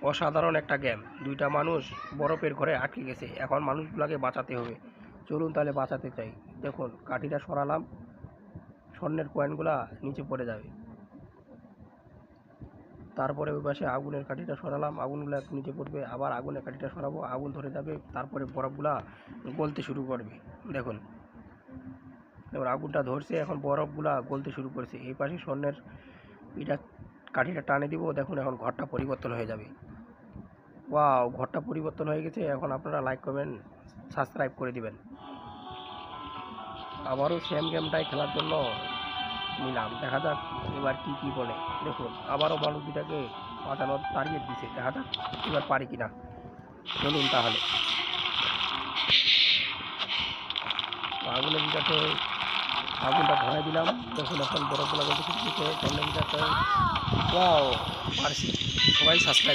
অসাধারণ একটা গেম। দুইটা মানুষ বরফের ঘরে আটকে গেছে, এখন মানুষগুলোকে বাঁচাতে হবে। চলুন তাহলে বাঁচাতে চাই। দেখুন কাঠিটা সরালাম, স্বর্ণের কয়েনগুলা নিচে পড়ে যাবে। তারপরে ওই পাশে আগুনের কাঠিটা সরালাম, আগুনগুলো নিচে পড়বে। আবার আগুনের কাঠিটা সরাবো, আগুন ধরে যাবে। তারপরে বরফগুলা গলতে শুরু করবে। দেখুন এবার আগুনটা ধরছে, এখন বরফগুলা গলতে শুরু করেছে। এই পাশে স্বর্ণের এটা কাঠিটা টানে দিব। দেখুন এখন ঘরটা পরিবর্তন হয়ে যাবে। ওয়াও, ঘরটা পরিবর্তন হয়ে গেছে। এখন আপনারা লাইক কমেন্ট সাবস্ক্রাইব করে দিবেন। আবারও সেম গেমটাই খেলার জন্য নিলাম, দেখা যাক এবার কি কি বলে। দেখুন আবারও মানুষ দুটাকে বাঁচানোর টার্গেট দিছে, দেখা যাক এবার পারি কিনা। চলুন তাহলে আগুনের দিটাতে আগুনটা ধরাই দিলাম। দেখুন এখন বরফগুলো বলতে কিছু দিচ্ছে সামনে দিটাতে। ওয়াও, পারছি। সবাই সাবস্ক্রাইব